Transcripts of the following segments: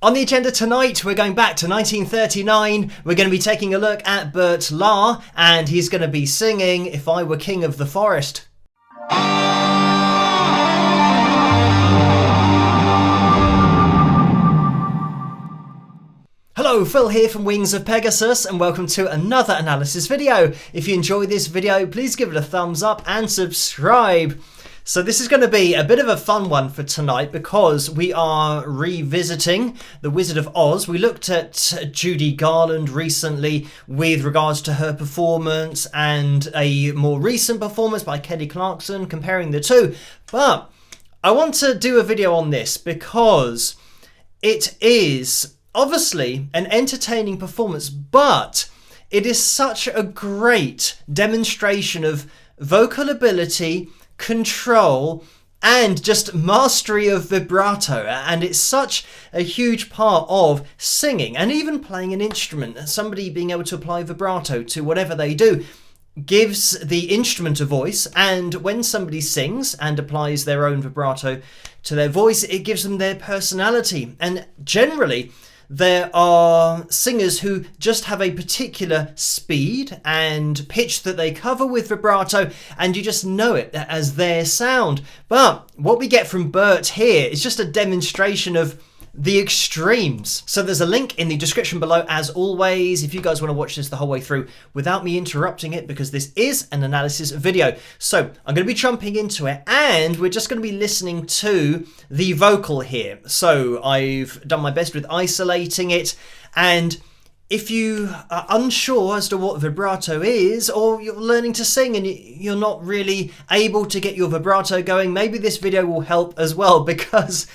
On the agenda tonight, we're going back to 1939. We're going to be taking a look at Bert Lahr, and he's going to be singing If I Were King of the Forest. Hello, Phil here from Wings of Pegasus, and welcome to another analysis video. If you enjoyed this video, please give it a thumbs up and subscribe. So this is going to be a bit of a fun one for tonight because we are revisiting The Wizard of Oz. We looked at Judy Garland recently with regards to her performance and a more recent performance by Kelly Clarkson, comparing the two. But I want to do a video on this because it is obviously an entertaining performance, but it is such a great demonstration of vocal ability, control, and just mastery of vibrato, and it's such a huge part of singing and even playing an instrument. Somebody being able to apply vibrato to whatever they do gives the instrument a voice, and when somebody sings and applies their own vibrato to their voice, it gives them their personality. And generally there are singers who just have a particular speed and pitch that they cover with vibrato, and you just know it as their sound. But what we get from Bert here is just a demonstration of the extremes. So there's a link in the description below as always if you guys want to watch this the whole way through without me interrupting it, because this is an analysis video. So I'm going to be jumping into it, and we're just going to be listening to the vocal here. So I've done my best with isolating it, and if you are unsure as to what vibrato is, or you're learning to sing and you're not really able to get your vibrato going, maybe this video will help as well, because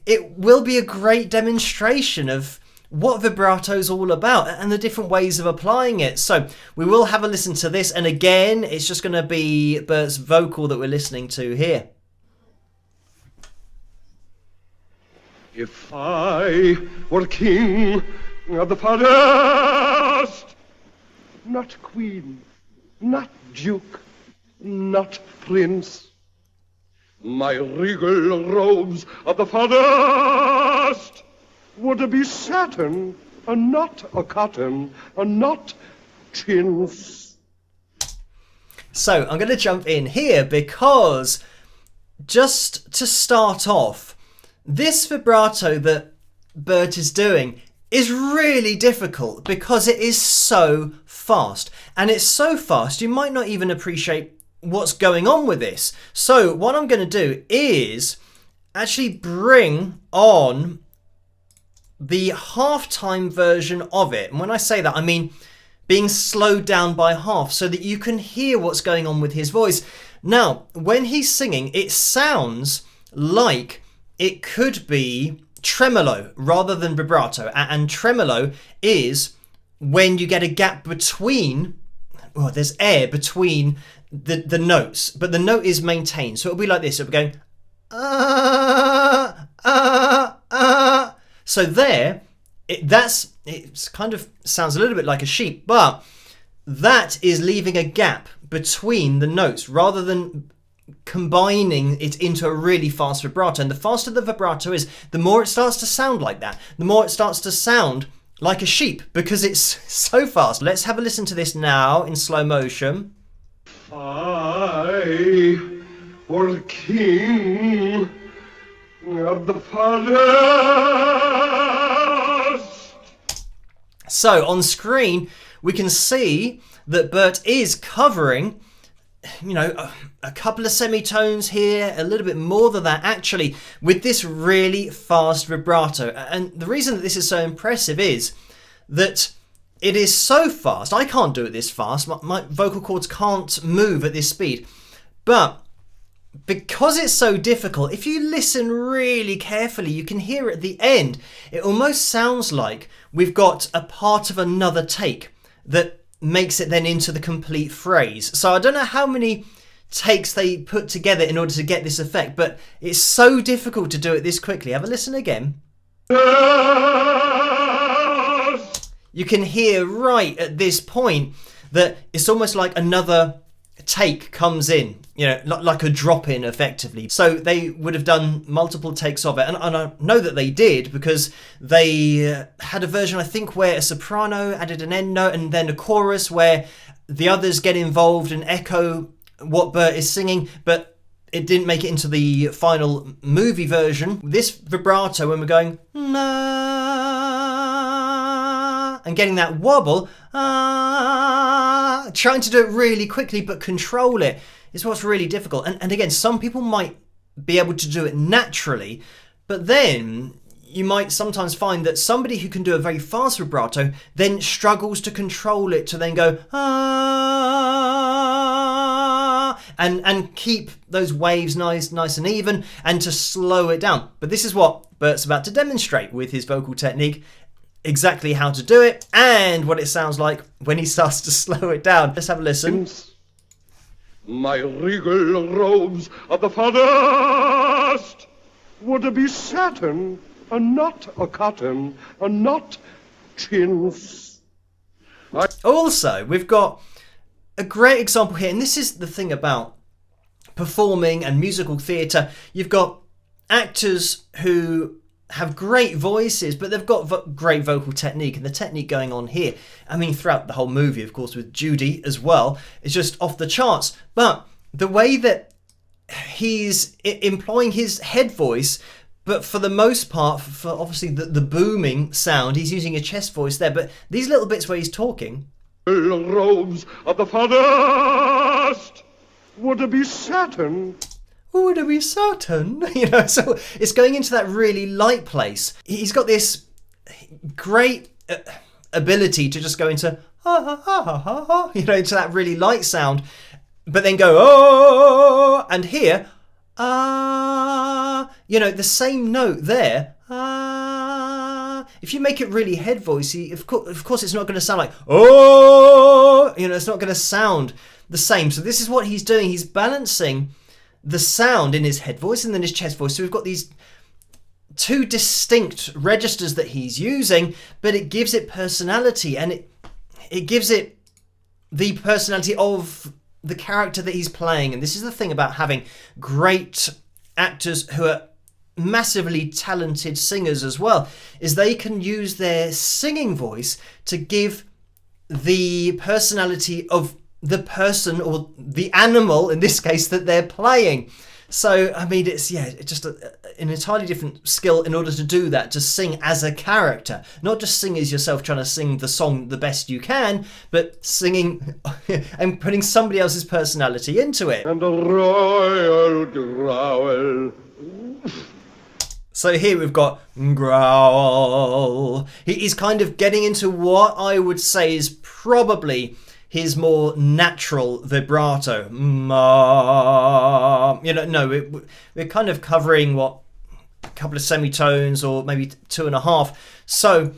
it will be a great demonstration of what vibrato is all about and the different ways of applying it. So we will have a listen to this, and again, it's just going to be Bert's vocal that we're listening to here. If I were king of the forest, not queen, not duke, not prince, my regal robes of the forest would be satin, and not a cotton, and not chintz. So I'm going to jump in here because just to start off, this vibrato that Bert is doing is really difficult because it is so fast, and it's so fast you might not even appreciate what's going on with this. So what I'm going to do is actually bring on the halftime version of it, and when I say that I mean being slowed down by half so that you can hear what's going on with his voice. Now when he's singing, it sounds like it could be tremolo rather than vibrato, and tremolo is when you get a gap between, well, there's air between the notes, but the note is maintained, so it'll be like this. It'll be going so there it's kind of sounds a little bit like a sheep, but that is leaving a gap between the notes rather than combining it into a really fast vibrato. And the faster the vibrato is, the more it starts to sound like that, the more it starts to sound like a sheep because it's so fast. Let's have a listen to this now in slow motion. I were king of the forest. So on screen we can see that Bert is covering, you know, a couple of semitones here, a little bit more than that actually, with this really fast vibrato. And the reason that this is so impressive is that it is so fast. I can't do it this fast. My vocal cords can't move at this speed. But because it's so difficult, if you listen really carefully, you can hear at the end, it almost sounds like we've got a part of another take that makes it then into the complete phrase. So I don't know how many takes they put together in order to get this effect, but it's so difficult to do it this quickly. Have a listen again. You can hear right at this point that it's almost like another take comes in, like a drop in effectively. So they would have done multiple takes of it. And I know that they did because they had a version, I think, where a soprano added an end note and then a chorus where the others get involved and echo what Bert is singing, but it didn't make it into the final movie version. This vibrato, when we're going and getting that wobble, trying to do it really quickly but control it is what's really difficult. And again, some people might be able to do it naturally, but then you might sometimes find that somebody who can do a very fast vibrato then struggles to control it to then go and keep those waves nice and even, and to slow it down. But this is what Bert's about to demonstrate with his vocal technique, exactly how to do it and what it sounds like when he starts to slow it down. Let's have a listen. My regal robes of the forest would be satin, and not a cotton, and not chintz. Also, we've got a great example here, and this is the thing about performing and musical theatre. You've got actors who have great voices, but they've got great vocal technique, and the technique going on here, I mean, throughout the whole movie, of course, with Judy as well, is just off the charts. But the way that he's employing his head voice, but for the most part, for obviously the booming sound, he's using a chest voice there, but these little bits where he's talking, robes of the forest would be satin. Would it be certain? So it's going into that really light place. He's got this great ability to just go into into that really light sound, but then go oh, and here the same note there. If you make it really head voicey, of course it's not going to sound like oh, it's not going to sound the same. So this is what he's doing. He's balancing the sound in his head voice and then his chest voice. So we've got these two distinct registers that he's using, but it gives it personality, and it gives it the personality of the character that he's playing. And this is the thing about having great actors who are massively talented singers as well, is they can use their singing voice to give the personality of the person or the animal, in this case, that they're playing. So, I mean, it's just an entirely different skill in order to do that, to sing as a character. Not just sing as yourself trying to sing the song the best you can, but singing and putting somebody else's personality into it. And a royal growl. So here we've got growl. He's kind of getting into what I would say is probably his more natural vibrato. We're kind of covering a couple of semitones or maybe 2.5. So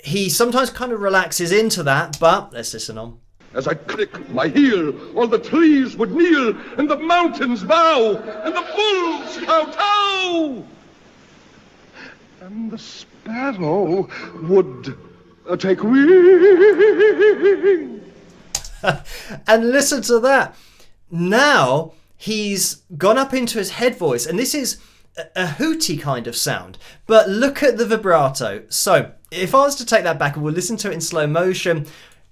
he sometimes kind of relaxes into that, but let's listen on. As I click my heel, all the trees would kneel, and the mountains bow, and the bulls kowtow. And the sparrow would take wing. And listen to that. Now he's gone up into his head voice, and this is a hooty kind of sound, but look at the vibrato. So if I was to take that back and we'll listen to it in slow motion,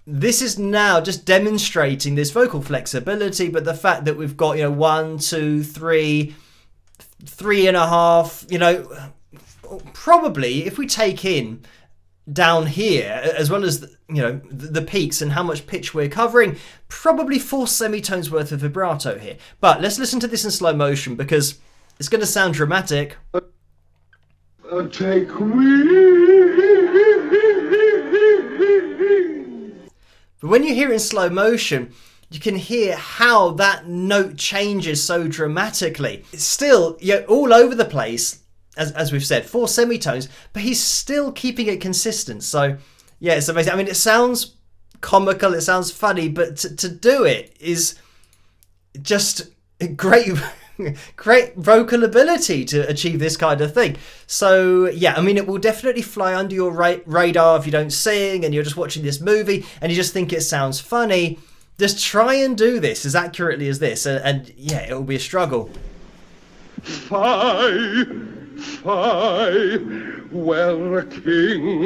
this is now just demonstrating this vocal flexibility, but the fact that we've got 1, 2, 3, 3.5, probably if we take in down here, as well as the peaks and how much pitch we're covering, probably 4 semitones worth of vibrato here. But let's listen to this in slow motion because it's going to sound dramatic. Take wing. But when you hear it in slow motion, you can hear how that note changes so dramatically. It's still all over the place. As we've said, 4 semitones, but he's still keeping it consistent. So, yeah, it's amazing. I mean, it sounds comical, it sounds funny, but to do it is just great vocal ability to achieve this kind of thing. So, yeah, I mean, it will definitely fly under your radar if you don't sing and you're just watching this movie and you just think it sounds funny. Just try and do this as accurately as this, and yeah, it will be a struggle. Fie, fie, were king.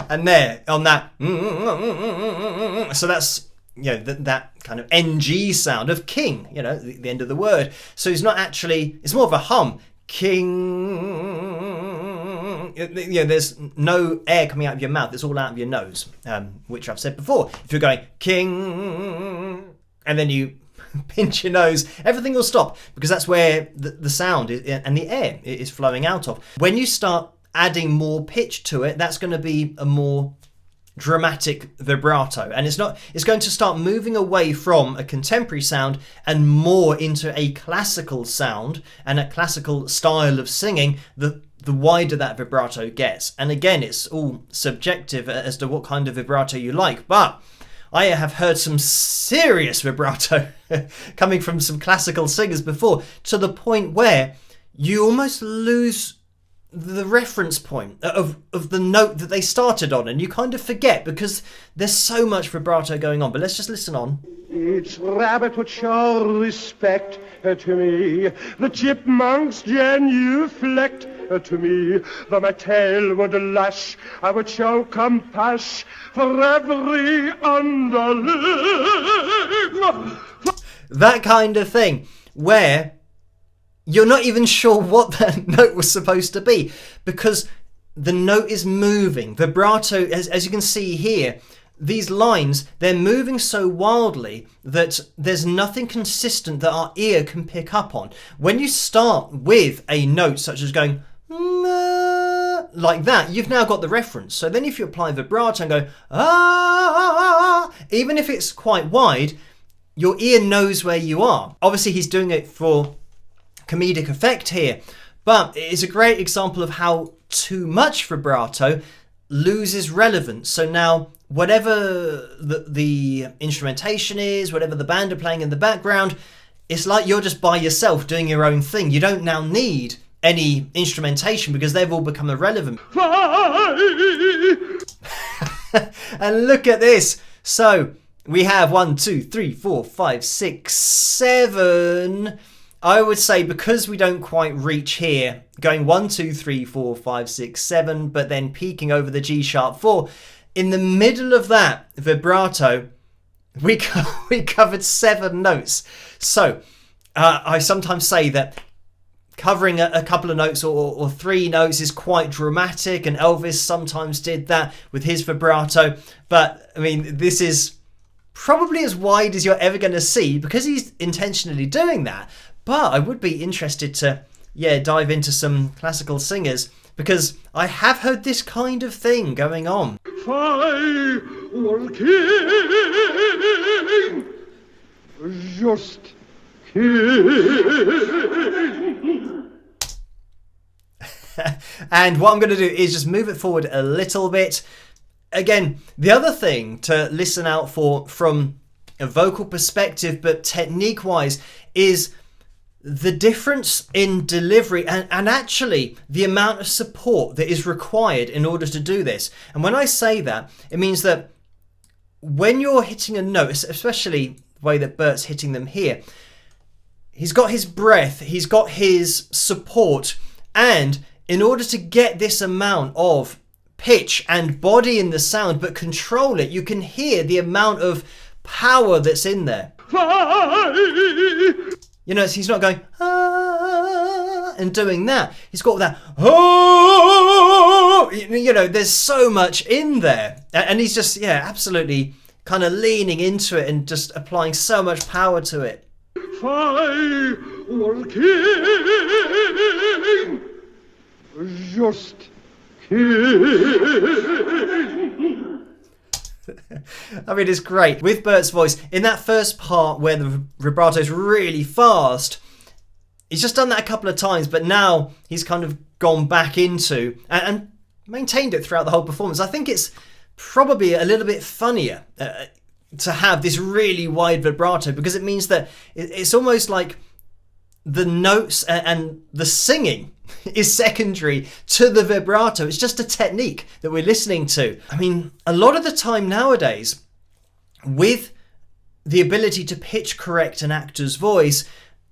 And there, on that, so that's, you know, that kind of NG sound of king, you know, the end of the word. So it's not actually, it's more of a hum. King, you know, there's no air coming out of your mouth, it's all out of your nose, which I've said before. If you're going king, and then you pinch your nose, everything will stop, because that's where the sound is, and the air is flowing out of. When you start adding more pitch to it, that's going to be a more dramatic vibrato, and it's going to start moving away from a contemporary sound and more into a classical sound and a classical style of singing. The wider that vibrato gets, and again, it's all subjective as to what kind of vibrato you like, but I have heard some serious vibrato coming from some classical singers before, to the point where you almost lose the reference point of the note that they started on, and you kind of forget because there's so much vibrato going on. But let's just listen on. Each rabbit would show respect to me, the chipmunks genuflect to me, though my tail would lash, I would show compassion for every underling. That kind of thing, where you're not even sure what that note was supposed to be, because the note is moving. Vibrato, as you can see here, these lines, they're moving so wildly that there's nothing consistent that our ear can pick up on. When you start with a note such as going like that, you've now got the reference. So then if you apply vibrato and go even if it's quite wide, your ear knows where you are. Obviously he's doing it for comedic effect here, but it's a great example of how too much vibrato loses relevance. So now whatever the instrumentation is, whatever the band are playing in the background, it's like you're just by yourself doing your own thing. You don't now need any instrumentation because they've all become irrelevant. And look at this. So we have 1, 2, 3, 4, 5, 6, 7. I would say, because we don't quite reach here, going 1, 2, 3, 4, 5, 6, 7, but then peaking over the G sharp 4, in the middle of that vibrato, we covered 7 notes. So I sometimes say that covering a couple of notes or 3 notes is quite dramatic, and Elvis sometimes did that with his vibrato. But I mean, this is probably as wide as you're ever going to see, because he's intentionally doing that. But I would be interested to, dive into some classical singers, because I have heard this kind of thing going on. Fie, were king, just king. And what I'm going to do is just move it forward a little bit. Again, the other thing to listen out for from a vocal perspective, but technique-wise, is the difference in delivery and actually the amount of support that is required in order to do this. And when I say that, it means that when you're hitting a note, especially the way that Bert's hitting them here, he's got his breath, he's got his support, and in order to get this amount of pitch and body in the sound but control it, you can hear the amount of power that's in there. You know, he's not going and doing that. He's got that. You know, there's so much in there, and he's just absolutely kind of leaning into it and just applying so much power to it. Fie, were king, just king. I mean, it's great. With Bert's voice, in that first part where the vibrato is really fast, he's just done that a couple of times, but now he's kind of gone back into and maintained it throughout the whole performance. I think it's probably a little bit funnier to have this really wide vibrato, because it means that it's almost like the notes and the singing is secondary to the vibrato. It's just a technique that we're listening to. I mean, a lot of the time nowadays, with the ability to pitch correct an actor's voice,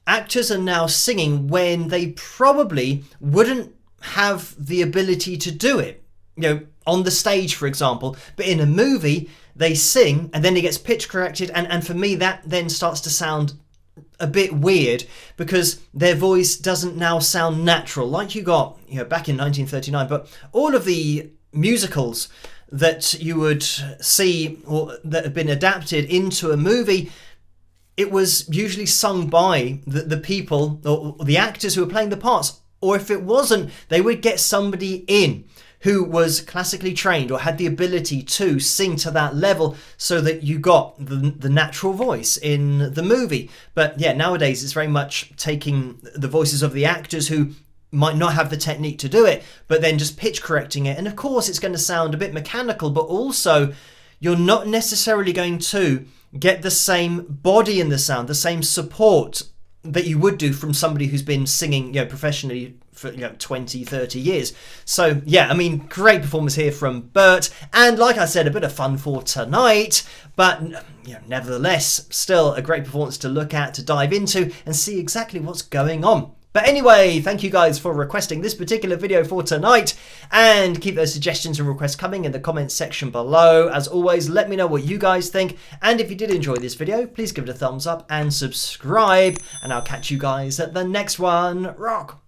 actors are now singing when they probably wouldn't have the ability to do it. You know, on the stage, for example, but in a movie, they sing and then it gets pitch corrected. And for me, that then starts to sound a bit weird because their voice doesn't now sound natural like you got, you know, back in 1939. But all of the musicals that you would see or that have been adapted into a movie, it was usually sung by the people or the actors who were playing the parts. Or if it wasn't, they would get somebody in who was classically trained or had the ability to sing to that level so that you got the natural voice in the movie. But yeah, nowadays it's very much taking the voices of the actors who might not have the technique to do it, but then just pitch correcting it. And of course it's going to sound a bit mechanical, but also you're not necessarily going to get the same body in the sound, the same support that you would do from somebody who's been singing, you know, professionally for 20, 30 years. So yeah, I mean, great performance here from Bert, and like I said, a bit of fun for tonight, but nevertheless still a great performance to look at, to dive into and see exactly what's going on. But anyway, thank you guys for requesting this particular video for tonight, and keep those suggestions and requests coming in the comments section below. As always, let me know what you guys think, and if you did enjoy this video, please give it a thumbs up and subscribe, and I'll catch you guys at the next one. Rock!